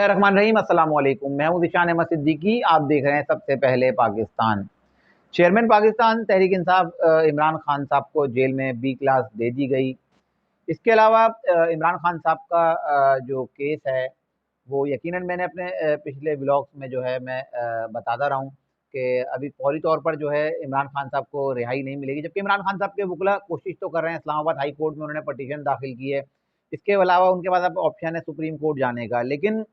रहमान रहीम, अस्सलाम वालेकुम। मैं हूं ज़िशान अहमद सिद्दीकी। आप देख रहे हैं सबसे पहले पाकिस्तान। चेयरमैन पाकिस्तान तहरीक इंसाफ इमरान खान साहब को जेल में बी क्लास दे दी गई। इसके अलावा इमरान खान साहब का जो केस है वो यकीनन मैंने अपने पिछले व्लॉग्स में जो है मैं बताता रहा हूँ कि अभी फौरी तौर पर जो है इमरान खान साहब को रिहाई नहीं मिलेगी, जबकि इमरान खान साहब के वकील कोशिश तो कर रहे हैं। इस्लामाबाद हाई कोर्ट में उन्होंने पटिशन दाखिल की है। इसके अलावा उनके पास अब ऑप्शन है सुप्रीम कोर्ट जाने का। लेकिन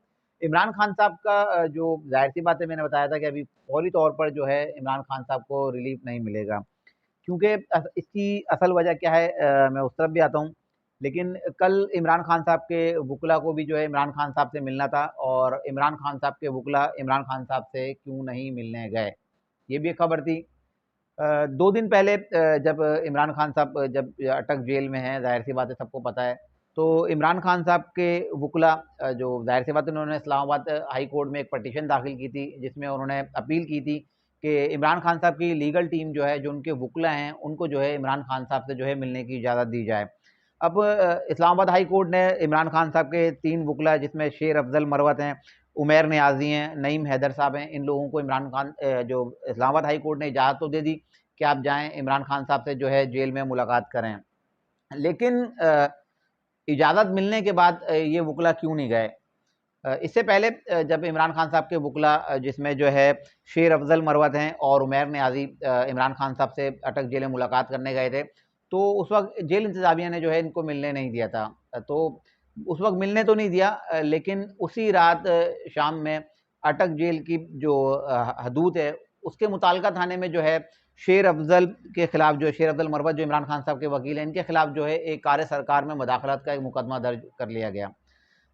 इमरान खान साहब का जो जाहिर सी बात है, मैंने बताया था कि अभी फौरी तौर पर जो है इमरान खान साहब को रिलीफ नहीं मिलेगा, क्योंकि इसकी असल वजह क्या है, मैं उस तरफ भी आता हूँ। लेकिन कल इमरान खान साहब के वकीला को भी जो है इमरान खान साहब से मिलना था, और इमरान खान साहब के वकीला इमरान खान साहब से क्यों नहीं मिलने गए, ये भी एक खबर थी। 2 दिन पहले जब इमरान खान साहब जब अटक जेल में हैं, ज़ाहिर सी बात है सबको पता है, तो इमरान खान साहब के वकीला जो ज़ाहिर सी बात है उन्होंने इस्लामाबाद हाई कोर्ट में एक पटिशन दाखिल की थी, जिसमें उन्होंने अपील की थी कि इमरान खान साहब की लीगल टीम जो है, जो उनके वकीला हैं, उनको जो है इमरान खान साहब से जो है मिलने की इजाज़त दी जाए। अब इस्लामाबाद हाई कोर्ट ने इमरान खान साहब के 3 वकीला, जिसमें शेर अफजल मरवत हैं, उमैर नियाज़ी हैं, नईम हैदर साहब हैं, इन लोगों को इमरान खान जो इस्लामाबाद हाई कोर्ट ने इजाज़त तो दे दी कि आप जाएँ इमरान खान साहब से जो है जेल में मुलाकात करें। लेकिन इजाज़त मिलने के बाद ये वकीला क्यों नहीं गए? इससे पहले जब इमरान खान साहब के वकीला जिसमें जो है शेर अफजल मरवत हैं और उमैर नियाज़ी इमरान खान साहब से अटक जेल में मुलाकात करने गए थे, तो उस वक़्त जेल इंतज़ामिया ने जो है इनको मिलने नहीं दिया था। तो उस वक़्त मिलने तो नहीं दिया, लेकिन उसी रात शाम में अटक जेल की जो हदूद है, उसके मुताल्लिका थाने में जो है शेर अफजल के खिलाफ, जो शेर अफजल मरवत जो इमरान खान साहब के वकील हैं, इनके खिलाफ जो है एक कार्य सरकार में मुदाखलत का एक मुकदमा दर्ज कर लिया गया।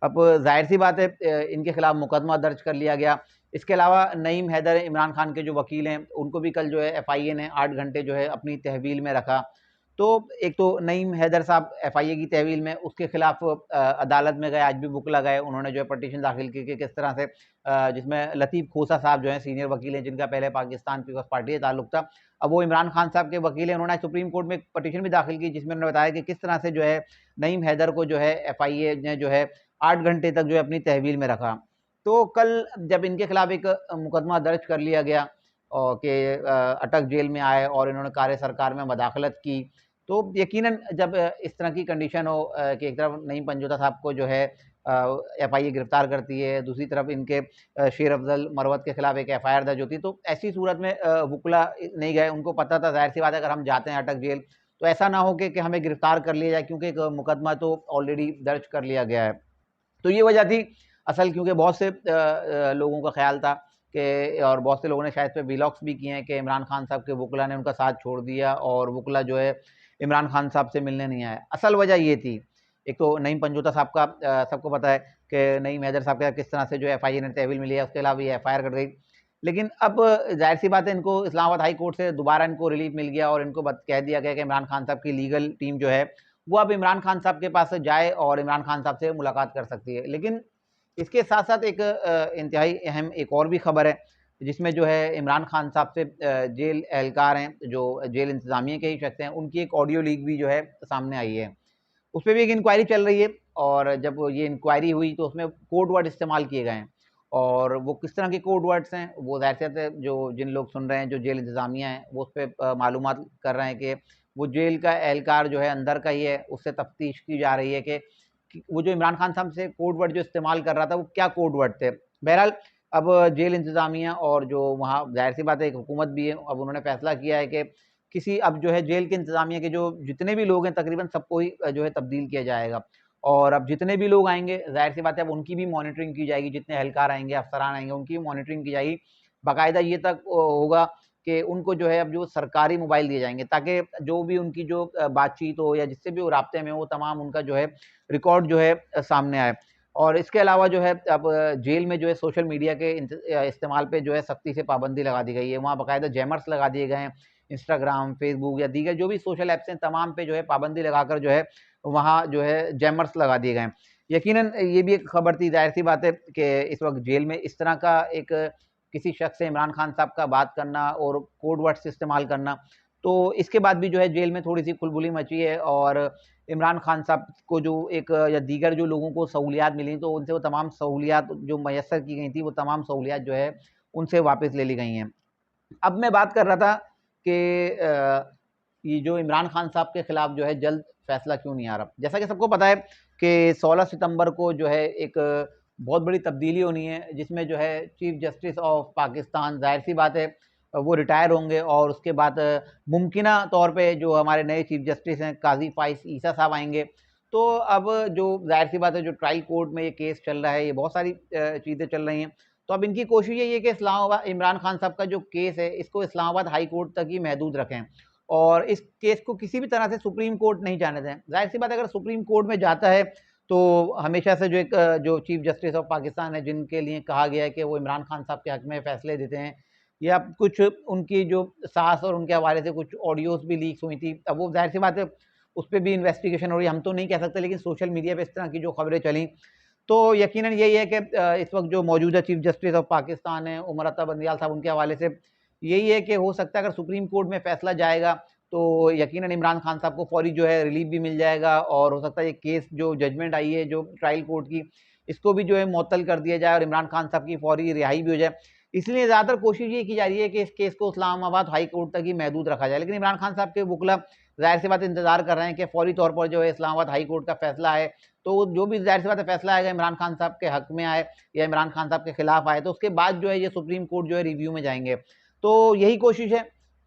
अब ज़ाहिर-सी बात है इनके खिलाफ मुकदमा दर्ज कर लिया गया। इसके अलावा नईम हैदर इमरान खान के जो वकील हैं, उनको भी कल जो है एफआईए ने 8 घंटे जो है अपनी तहवील में रखा। तो एक तो नईम हैदर साहब एफआईए की तहवील में, उसके खिलाफ अदालत में गए, आज भी वकील गए, उन्होंने जो है पटिशन दाखिल की कि किस तरह से जिसमें लतीफ़ खोसा साहब जो हैं सीनियर वकील हैं, जिनका पहले पाकिस्तान पीपल्स पार्टी से ताल्लुक था, अब वो इमरान खान साहब के वकील हैं। उन्होंने सुप्रीम कोर्ट में एक पटिशन भी दाखिल की, जिसमें उन्होंने बताया कि किस तरह से जो है नईम हैदर को जो है एफआईए ने जो है 8 घंटे तक जो है अपनी तहवील में रखा। तो कल जब इनके खिलाफ एक मुकदमा दर्ज कर लिया गया और कि अटक जेल में आए और इन्होंने कार्य सरकार में मदाखलत की, तो यकीनन जब इस तरह की कंडीशन हो कि एक तरफ नईम पंजोता साहब को जो है एफआईए गिरफ्तार करती है, दूसरी तरफ इनके शेर अफजल मरवत के खिलाफ एक एफआईआर दर्ज होती है, तो ऐसी सूरत में वकीला नहीं गए। उनको पता था, ज़ाहिर सी बात है, अगर हम जाते हैं अटक जेल तो ऐसा ना हो कि हमें गिरफ्तार कर लिया जाए, क्योंकि एक मुकदमा तो ऑलरेडी दर्ज कर लिया गया है। तो ये वजह थी असल, क्योंकि बहुत से लोगों का ख्याल था कि, और बहुत से लोगों ने शायद पे व्लॉग्स भी किए हैं कि इमरान खान साहब के वकीला ने उनका साथ छोड़ दिया और वकीला जो है इमरान खान साहब से मिलने नहीं आए। असल वजह ये थी, एक तो नईम पंजोता साहब का सबको पता है कि नईम हैदर साहब का किस तरह से जो एफआईए ने तहवील मिली है, उसके अलावा ये एफआईआर कट गई। लेकिन अब जाहिर सी बात है, इनको इस्लामाबाद हाई कोर्ट से दोबारा इनको रिलीफ मिल गया और इनको कह दिया गया कि इमरान खान साहब की लीगल टीम जो है वो अब इमरान खान साहब के पास जाए और इमरान खान साहब से मुलाकात कर सकती है। लेकिन इसके साथ-साथ एक इंतहाई अहम एक और भी खबर है, जिसमें जो है इमरान खान साहब से जेल एहलकार हैं, जो जेल इंतज़ामिया के ही शख्स हैं, उनकी एक ऑडियो लीक भी जो है सामने आई है। उसपे भी एक इंक्वायरी चल रही है, और जब ये इंक्वायरी हुई तो उसमें कोड वर्ड इस्तेमाल किए गए हैं, और वो किस तरह के कोड वर्ड्स हैं, वो ज़ाहिर सी बात है जो जिन लोग सुन रहे हैं, जो जेल इंतज़ामिया है, वो उसपे मालूमात कर रहे हैं कि वो जेल का एहलकार जो है अंदर का ही है, उससे तफ्तीश की जा रही है कि वो जो इमरान खान साहब से कोड वर्ड जो इस्तेमाल कर रहा था, वो क्या कोड वर्ड थे। बहरहाल अब जेल इंतज़ामिया और जो वहाँ ज़ाहिर-सी बात है एक हुकूमत भी है, अब उन्होंने फैसला किया है कि किसी अब जो है जेल के इंतज़ामिया के जो जितने भी लोग हैं, तकरीबन सबको ही जो है तब्दील किया जाएगा। और अब जितने भी लोग आएँगे, ज़ाहिर-सी बात है अब उनकी भी मॉनिटरिंग की जाएगी, जितने एहलकार आएँगे, अफ़सरान आएँगे, उनकी भी मॉनिटरिंग की जाएगी। बाकायदा ये तक होगा कि उनको जो है अब जो सरकारी मोबाइल दिए जाएँगे, ताकि जो भी उनकी जो बातचीत हो या जिससे भी वो राब्ते में हो, तमाम उनका जो है रिकॉर्ड जो है सामने आए। और इसके अलावा जो है अब जेल में जो है सोशल मीडिया के इस्तेमाल पे जो है सख्ती से पाबंदी लगा दी गई है। वहाँ बाकायदा जैमर्स लगा दिए गए हैं। इंस्टाग्राम, फेसबुक या दीगर जो भी सोशल ऐप्स हैं, तमाम पे जो है पाबंदी लगाकर जो है वहाँ जो है जैमर्स लगा दिए गए हैं। यकीनन ये भी एक खबर थी, ज़ाहिर-सी बात है कि इस वक़्त जेल में इस तरह का एक किसी शख्स से इमरान खान साहब का बात करना और कोड वर्ड्स इस्तेमाल करना, तो इसके बाद भी जो है जेल में थोड़ी सी खुलबुली मची है और इमरान खान साहब को जो एक या दीगर जो लोगों को सहूलियात मिली तो उनसे वो तमाम सहूलियात जो मैसर की गई थी वो तमाम सहूलियात जो है उनसे वापस ले ली गई हैं। अब मैं बात कर रहा था कि ये जो इमरान खान साहब के खिलाफ जो है जल्द फैसला क्यों नहीं आ रहा। जैसा कि सबको पता है कि 16 सितंबर को जो है एक बहुत बड़ी तब्दीली होनी है जिसमें जो है चीफ जस्टिस ऑफ पाकिस्तान, जाहिर सी बात है वो रिटायर होंगे और उसके बाद मुमकिना तौर पे जो हमारे नए चीफ जस्टिस हैं काजी फाइज ईसा साहब आएंगे। तो अब जो जाहिर सी बात है जो ट्रायल कोर्ट में ये केस चल रहा है, ये बहुत सारी चीज़ें चल रही हैं। तो अब इनकी कोशिश यही है कि इस्लामाबाद इमरान खान साहब का जो केस है इसको इस्लामाबाद हाई कोर्ट तक ही महदूद रखें और इस केस को किसी भी तरह से सुप्रीम कोर्ट नहीं जाने दें। जाहिर सी बात है अगर सुप्रीम कोर्ट में जाता है तो हमेशा से जो एक जो चीफ जस्टिस ऑफ पाकिस्तान है जिनके लिए कहा गया है कि वो इमरान खान साहब के हक में फैसले देते हैं या कुछ उनकी जो सास और उनके हवाले से कुछ ऑडियोज भी लीक्स हुई थी, अब वो जाहिर सी बात है उस पर भी इन्वेस्टिगेशन हो रही है, हम तो नहीं कह सकते लेकिन सोशल मीडिया पे इस तरह की जो खबरें चली तो यकीनन यही है कि इस वक्त जो मौजूदा चीफ जस्टिस ऑफ पाकिस्तान है उमर अता बंदियाल साहब, उनके हवाले से यही है कि हो सकता है अगर सुप्रीम कोर्ट में फैसला जाएगा तो यकीनन इमरान खान साहब को फौरी जो है रिलीफ भी मिल जाएगा और हो सकता है ये केस जो जजमेंट आई है जो ट्रायल कोर्ट की इसको भी जो है मुअत्तल कर दिया जाए और इमरान खान साहब की फौरी रिहाई भी हो जाए। इसलिए ज़्यादातर कोशिश ये की जा रही है कि इस केस को इस्लामाबाद हाई कोर्ट तक ही महदूद रखा जाए, लेकिन इमरान खान साहब के वकला जाहिर सी बात इंतजार कर रहे हैं कि फौरी तौर पर जो है इस्लामाबाद हाई कोर्ट का फैसला आए तो जो भी जाहिर सी बात है फैसला आएगा इमरान खान साहब के हक में आए या इमरान खान साहब के खिलाफ आए तो उसके बाद जो है ये सुप्रीम कोर्ट जो है रिव्यू में जाएंगे। तो यही कोशिश है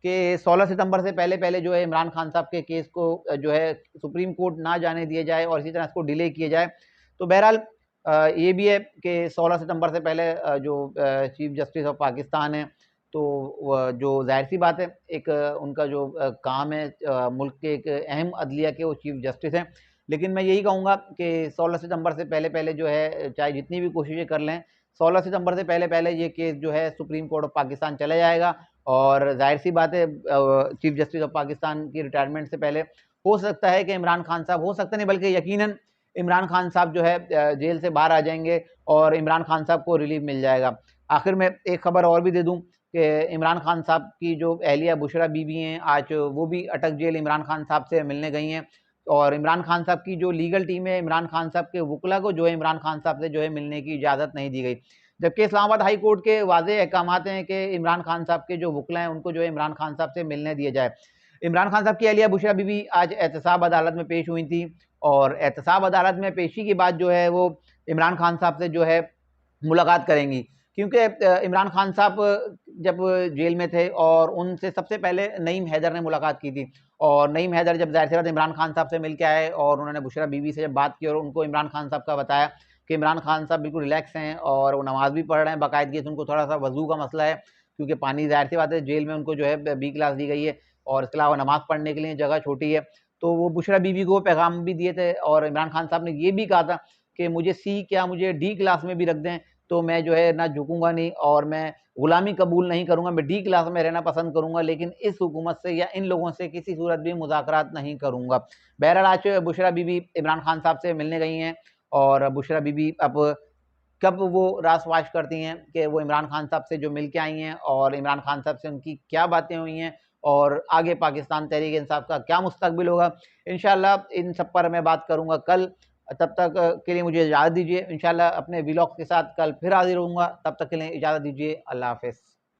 कि 16 सितंबर से पहले पहले जो है इमरान खान साहब के केस को जो है सुप्रीम कोर्ट ना जाने दिया जाए और इसी तरह इसको डिले किया जाए। तो बहरहाल ये भी है कि 16 सितंबर से पहले जो चीफ जस्टिस ऑफ पाकिस्तान है तो जो जाहिर सी बात है एक उनका जो काम है मुल्क के एक अहम अदलिया के वो चीफ जस्टिस हैं, लेकिन मैं यही कहूँगा कि 16 सितंबर से पहले पहले जो है चाहे जितनी भी कोशिशें कर लें 16 सितंबर से पहले पहले ये केस जो है सुप्रीम कोर्ट ऑफ पाकिस्तान चला जाएगा और जाहिर सी बात है चीफ जस्टिस ऑफ पाकिस्तान की रिटायरमेंट से पहले हो सकता है कि इमरान खान साहब, हो सकता नहीं बल्कि यकीनन इमरान खान साहब जो है जेल से बाहर आ जाएंगे और इमरान खान साहब को रिलीफ मिल जाएगा। आखिर में एक खबर और भी दे दूं कि इमरान खान साहब की जो अहलिया बुशरा बीबी हैं आज वो भी अटक जेल इमरान खान साहब से मिलने गई हैं और इमरान खान साहब की जो लीगल टीम है इमरान खान साहब के वकला को जो है इमरान खान साहब से जो है मिलने की इजाज़त नहीं दी गई, जबकि इस्लामाबाद हाई कोर्ट के वाज़ेह अहकामात हैं कि इमरान खान साहब के जो वकला हैं उनको जो है इमरान खान साहब से मिलने दिया जाए। इमरान खान साहब की अहलिया बुशरा बीबी आज एहतसाब अदालत में पेश हुई थी और एहतसाब अदालत में पेशी के बाद जो है वो इमरान खान साहब से जो है मुलाकात करेंगी, क्योंकि इमरान खान साहब जब जेल में थे और उनसे सबसे पहले नईम हैदर ने मुलाकात की थी और नईम हैदर जब ज़ाहिर सी बात इमरान खान साहब से मिल के आए और उन्होंने बुशरा बीबी से जब बात की और उनको इमरान खान साहब का बताया कि इमरान खान साहब बिल्कुल रिलैक्स हैं और वो नमाज़ भी पढ़ रहे हैं बाकायदगी से, उनको थोड़ा सा वज़ू का मसला है क्योंकि पानी ज़ाहिर सी बात है जेल में उनको जो है बी क्लास दी गई है और इसके अलावा नमाज़ पढ़ने के लिए जगह छोटी है, तो वो बुशरा बीबी को पैगाम भी दिए थे और इमरान खान साहब ने ये भी कहा था कि मुझे सी क्या मुझे डी क्लास में भी रख दें तो मैं जो है ना झुकूंगा नहीं और मैं गुलामी कबूल नहीं करूंगा, मैं डी क्लास में रहना पसंद करूंगा लेकिन इस हुकूमत से या इन लोगों से किसी सूरत भी मुज़ाकरात नहीं करूंगा। बहरहाल आज बुशरा बीबी इमरान खान साहब से मिलने गई हैं और बुशरा बीबी अब कब वो रासवाश करती हैं कि वो इमरान खान साहब से जो मिल के आई हैं और इमरान खान साहब से उनकी क्या बातें हुई हैं और आगे पाकिस्तान तहरीक इंसाफ का क्या मुस्तकबिल होगा, इंशाल्लाह इन सब पर मैं बात करूंगा कल। तब तक के लिए मुझे इजाज़त दीजिए, इंशाल्लाह अपने व्लॉग के साथ कल फिर हाजिर होऊंगा, तब तक के लिए इजाज़त दीजिए, अल्लाह हाफ़िज़।